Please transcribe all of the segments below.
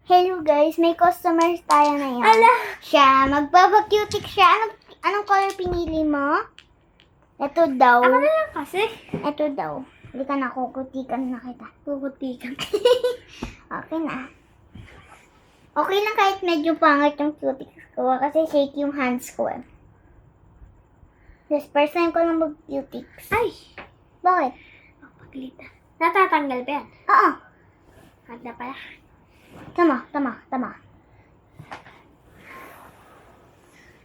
Hello guys, may customers tayo na yan. Ala! Siya, magbabacutic siya. Anong color pinili mo? Ito daw. Ako na lang kasi. Ito daw. Hindi ka na, kukutikan na kita. Puputikan. Okay na. Okay lang kahit medyo pangit yung cutics ko kasi shake yung hands ko eh. This first time ko lang mag-cutics. Ay! Bakit? Paglitan. Natatanggal ba yan? Oo. Handa pala. Tama.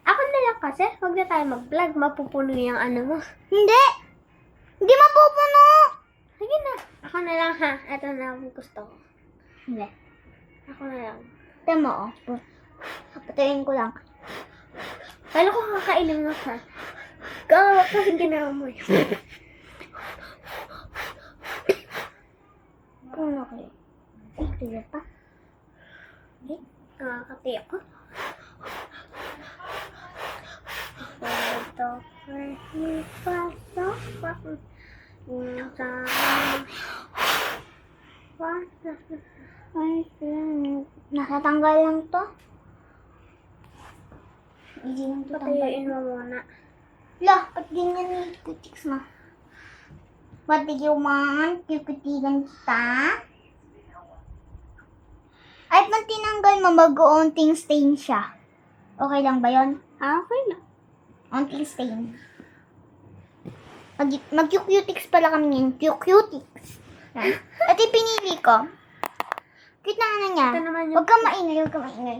Ako na lang kasi. Huwag na tayo mag-vlog. Mapupuno yung ano mo. Hindi! Hindi mapupuno! Sige na. Ako na lang ha. Ito na ang gusto ko. Hindi. Ako na lang. Tama oh. Patayin ko lang. Kala ko kakailing na ka. Gawa kasi ginawa mo yun. Puno ko yun. Ay, kaya pa. Nakakati ako. Ito. Ay, nakatanggal lang to. Easy lang to tanggal. Patayuin mo muna. Lah, ba't ganyan yung cutics mo? What do you want? Kukutigan kita? At nang tinanggal mo, mag-uunting stain siya. Okay lang ba yun? Okay lang. Unting stain. Mag-cutics pala kami ngayon. Cutics. At pinili ko. Cute na ano niya. Ito naman yung... Huwag kang maingay.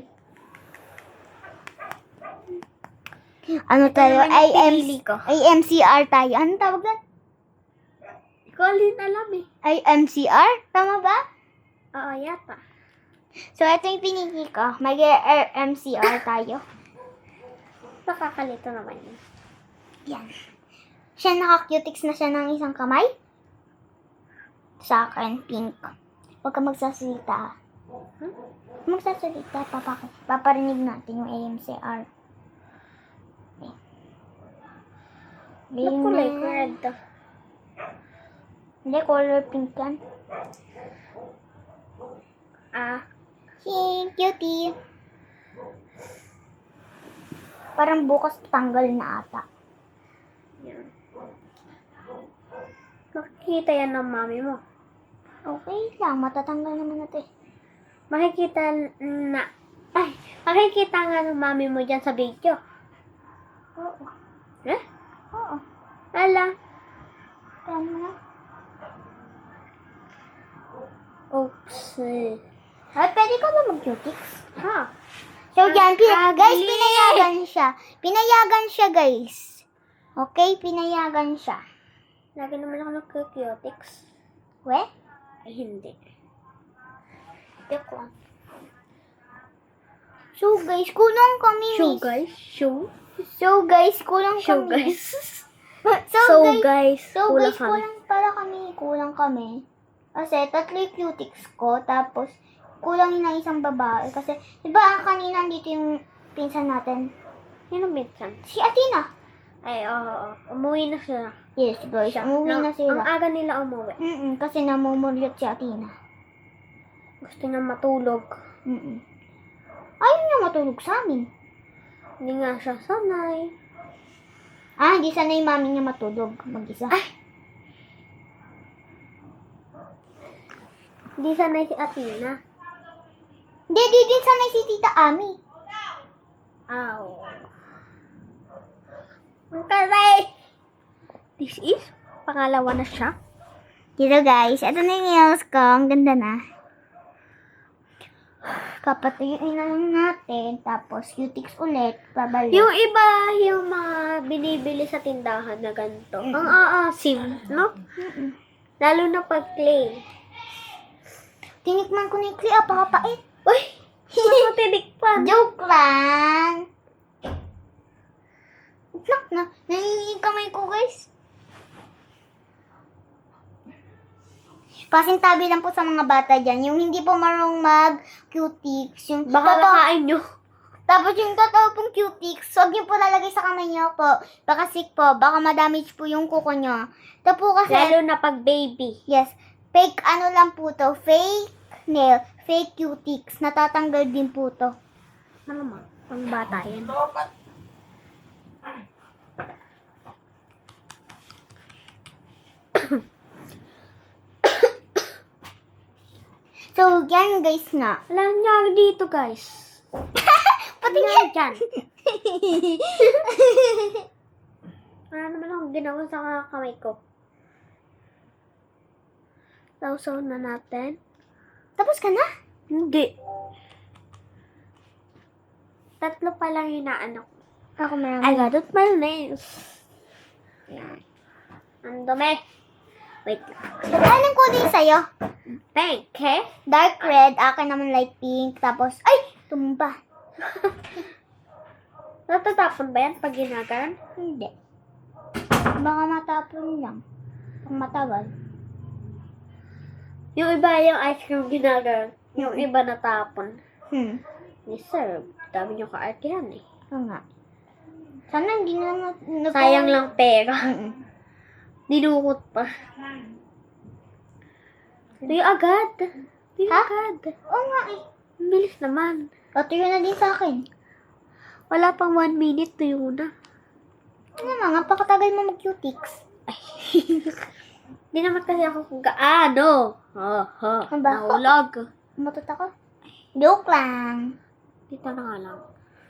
Ano tayo? naman yung pinili ko. IMCR tayo. Ano tawag doon? Ikaw din alam eh. IMCR? Tama ba? Oo, yata. So, ito yung pinili ko. Mag-MCR tayo. Nakakalito naman yun. Yan. Siya naka-cutics na siya ng isang kamay. Sa akin, pink. Huwag ka magsasalita. Magsasalita, paparinig natin yung AMCR. Okay. Ba't kulay ko red to? Hindi, color pink yan. Ah. Hey, cutie. Parang bukas tanggal na ata. Yan. Makikita yan ng mami mo. Okay lang, matatanggal naman natin. Makikita na... Ay, makikita nga ng mami mo dyan sa video. Oo. Eh? Oo. Ala. Tama na. Oops. Ay, pwede ka ba mag-cutics? Ha? So, yan, Ang guys, ugly. pinayagan siya. Pinayagan siya, guys. Okay, pinayagan siya. Lagi naman ako nagka-cutics. We? Ay, hindi. Joke lang. So, guys, kulang kami. Show, guys. Show. So, guys, kulang Show, kami. guys. So, guys, Kulang kami. kulang kami. Kasi, tatlo yung cutics ko, tapos, kulang na isang babae. Kasi, di ba, kanina dito yung pinsan natin? Sino minsan? Si Athena. Ay, oo. Umuwi na sila. Yes, guys, umuwi na Ang sila. aga nila umuwi. Kasi namumulyot si Athena. Gusto niya matulog. Ayaw niya matulog sa amin. Hindi nga siya sanay. Hindi sanay yung mami niya matulog mag-isa. Hindi sanay si Athena. Hindi din sanay si Tita Ami. Ow. Kasi, this is, pangalawa na siya. Dito guys, ito na yung nails ko. Ang ganda na. Kapatuyuin na lang natin. Tapos, cutics ulit. Babalik. Yung iba, yung mga binibili sa tindahan na ganito. Ang aasim, no? Lalo na pag clay. Tinikman ko na yung clay. Apakapait. Uy! Matitidik pa. Joke lang. Nak na. Nanginginig kamay ko guys. Pasintabi lang po sa mga bata dyan. Yung hindi po marunong mag-cutics. Yung Baka nakain nyo. Tapos yung totoo pong cutics, huwag niyo po lalagay sa kamay niyo po. Baka sick po. Baka ma-damage po yung kuko niyo. Ito po kasi, Lalo na pag baby. yes, fake ano lang po to. Fake nail. fake cutics. Natatanggal din po to. Malamang. Pang bata yan. So, yan guys nga. Wala nangyari dito, guys. Pati Nangyari dyan. Wala naman akong ginawa sa kamay ko. Sausaw na natin. Tapos ka na? Hindi. 3 pa lang yung naano ko. Ako marami. I got it my nails. Ang dumi. Wait lang. Anong kulay sa'yo? Pink, eh? Dark red, akin naman light pink. Tapos, ay! Tumba. Natatapon ba yan pag ginagalan? Hindi. Baka matapon lang. Pag matagal. Yung iba yung ice cream ginagalan. Yung iba natapon. Yes, sir. Dami nyo ka-artihan eh. Oo nga. Sana hindi na Sayang lang pera. Dinukot pa. Tuyo agad. Tuyo Ha? agad. Oo nga eh. Ang bilis naman. Patuyo na din sa akin. Wala pang 1 minute, tuyo na. Ano nga, pakatagal mo mag-cutics. Hindi naman kasi ako kung gaano. Ang bako. Nahulog. Matot ako. Joke lang. Dito na nga lang.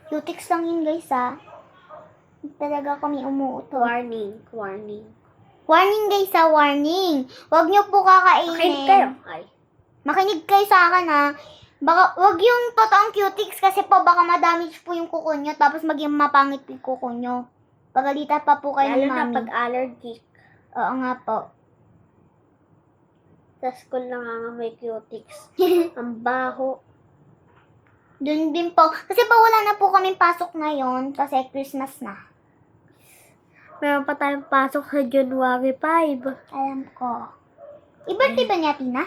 Cutics lang yun guys ha. Hindi talaga kami umuuto. Warning. Warning. Warning guys ha, warning. Huwag niyo po kakainin. Makinig kayo. Ay. Makinig kayo sa akin ha. Baka, wag yung totoong cutics kasi po baka ma-damage po yung kuko nyo tapos maging mapangit yung kuko nyo. Pagalitan pa po kayo Lalo ng na mami. pag allergic. Oo nga po. Sa school na nga may cutics. Ang baho. Doon din po. Kasi pa wala na po kaming pasok ngayon kasi Christmas na. Meron pa tayong pasok sa January 5. Alam ko. I-birthday ba niya, Tina?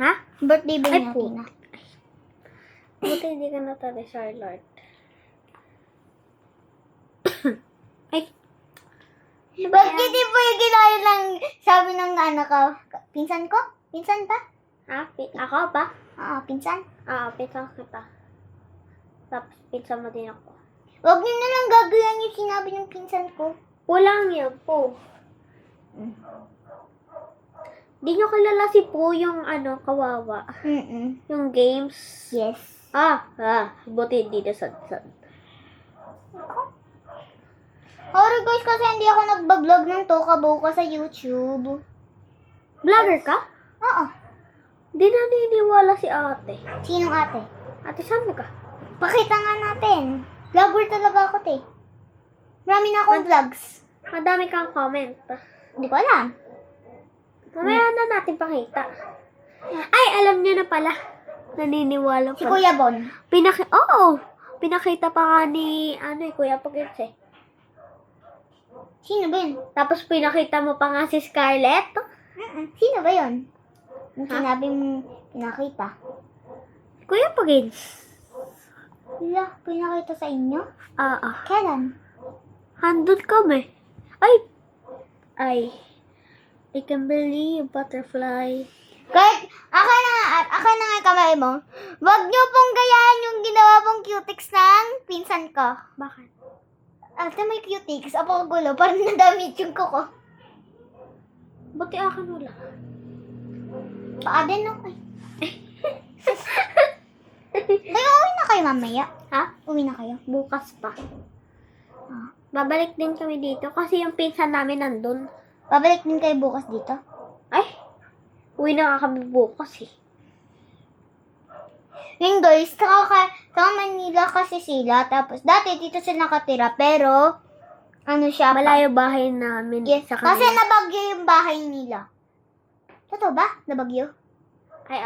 Ha? Birthday ba Ay, niya, po. Tina? Buti hindi ka natali, Charlotte. Ay. Bakit di po yung ginaya lang sabi ng anak ko? Pinsan ko? Pinsan pa? Ha? Ako ba? Oo, pinsan. Pinsan kita. Tapos pinsan mo din ako. Huwag niyo na lang gagayan yung sinabi ng pinsan ko. Walang yan po. Di nyo kilala si Po yung kawawa. Yung games. Yes. Buti hindi na sad-sad. Sorry guys kasi hindi ako nagbablog ng Toka Boka sa YouTube. Vlogger ka? Oo. Di naniniwala si ate. Sinong ate? Ate, saan ka? Pakita nga natin. Vlogger talaga ako, te. Marami na akong vlogs. Madami kang comment. Hindi ko alam. Mamaya na natin pakita. Ay, alam niyo na pala. Naniniwala Si pala. Kuya Bon. Pinakita pa nga ni, Kuya Pagkits eh. Sino ba yun? Tapos pinakita mo pa nga si Scarlett. Sino ba yun? Yung Ha? sinabi mong pinakita. Kuya Pagkits. Wala, pinakita sa inyo? Kailan? Handun kami. Ay. I can believe butterfly. Kahit, akin na nga yung kamay mo. Wag niyo pong gayaan yung ginawa pong cutics ng pinsan ko. Bakit? After may cutics, ako gulo, parang nadamit yung kuko. Buti akin wala. Baka din no? Ay. Kaya uwi na kayo mamaya. Ha? Uwi na kayo. Bukas pa. Babalik din kami dito kasi yung pinsan namin nandun. Babalik din kayo bukas dito. Ay, uwi na nga kami bukas eh. Yun guys, sa Manila kasi sila. Tapos dati dito sila nakatira. Pero, siya pa. Malayo bahay namin Yes, sa kasi kanila. nabagyo yung bahay nila. Totoo ba? Nabagyo? Ay,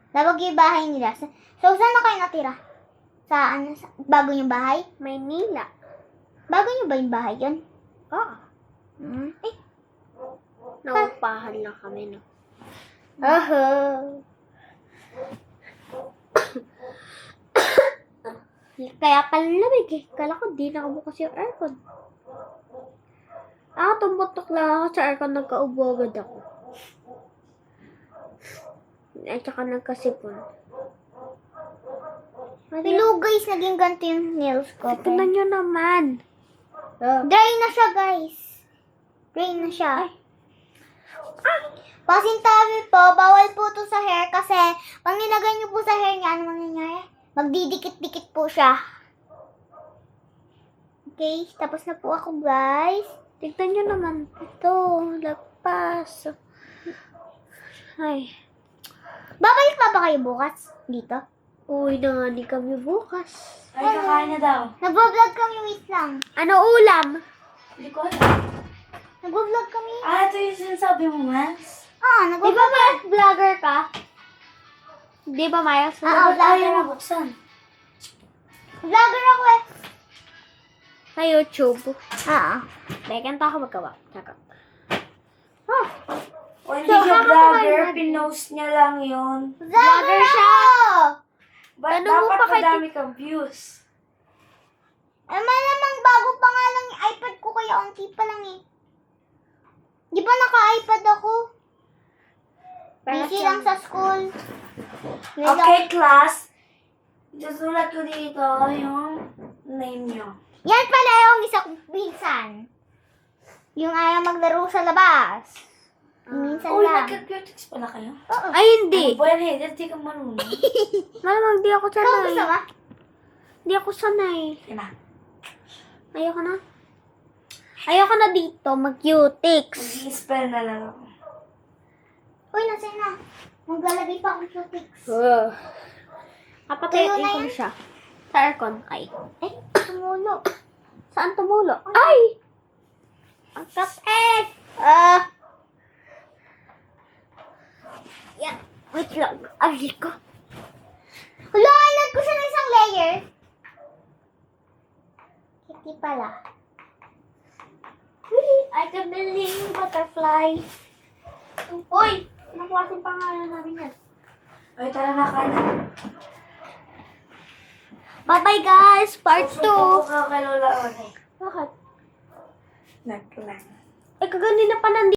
Nabagyo yung bahay nila. So, saan na kayo natira? Bago yung bahay? Maynila. Bago nyo ba yung bahay yun? Oo. Eh, Naupahan lang kami, no? Kaya pala lamig eh. Kala ko di nakabukas yung aircon. Tumutok lang ako sa aircon, nagkaubo agad ako. At saka nagkasipon. Hello guys, naging ganito yung nails ko. Tignan nyo naman. Dry na siya guys. Dry na siya. Pasintabi po, bawal po to sa hair kasi pag nilagay niyo po sa hair niya, ano mangyayari? Magdidikit-dikit po siya. Okay, tapos na po ako guys. Tignan nyo naman. Ito, lagpas. Ay. Babalik pa ba kayo bukas dito? Uwi na nga di kami bukas. Ay, kakain na daw. Nagbo-vlog kami, wait lang. Ano ulam? Hindi ko alam. Nagbo-vlog kami. Ah, ito yung sinasabi mo, Mans? Di ba Nagbo-vlog. Miles vlogger ka? Di ba Miles? Oo, Ba't vlogger ayaw ako. nabuksan? Vlogger ako eh. Sa YouTube. Teka, Ganito ako magawa. Tsaka. O, hindi So, siya kakakain vlogger. na- Pinost niya lang yun. Vlogger siya. ako! Ba't Ano mo dapat pa kay- madami kang views? Namang bago pa nga lang yung iPad ko kaya unti pa lang eh. Di ba naka-iPad ako? Busy lang sa school. Okay, class. Susulat ko dito yung name niyo. Yan pala yung isa kong pinsan. Yung ayaw maglaro sa labas. Minsan Uy, lang. nagka-cutics pala kayo? Oo. Ay, hindi. Ano ba yan, Heather? Di ka marunong. Malamang di ako Ikaw gusto sanay. ba? Di ako sanay. Yan na. Ayoko na. Ayoko na dito, mag-cutics. Mag-i-spell na lang ako. Uy, nasa na. Maglalagay pa akong cutics. Kapatayin Tuyo na ko yan? na siya. Sa aircon. Ay. Eh, tumulo. Saan tumulo? Ay! Ang kapit! Yan. Wait lang. Ay ko. Hala, ilag ko siya ng isang layer. Hindi pala. I can believe butterfly. Uy! Anong klaseng pangalan namin yan? Ay, tara na, kain na. Bye-bye guys! Part 2! Susuko ka kay Lola One. Bakit? Naglang. Eh, kaganina pa nandito.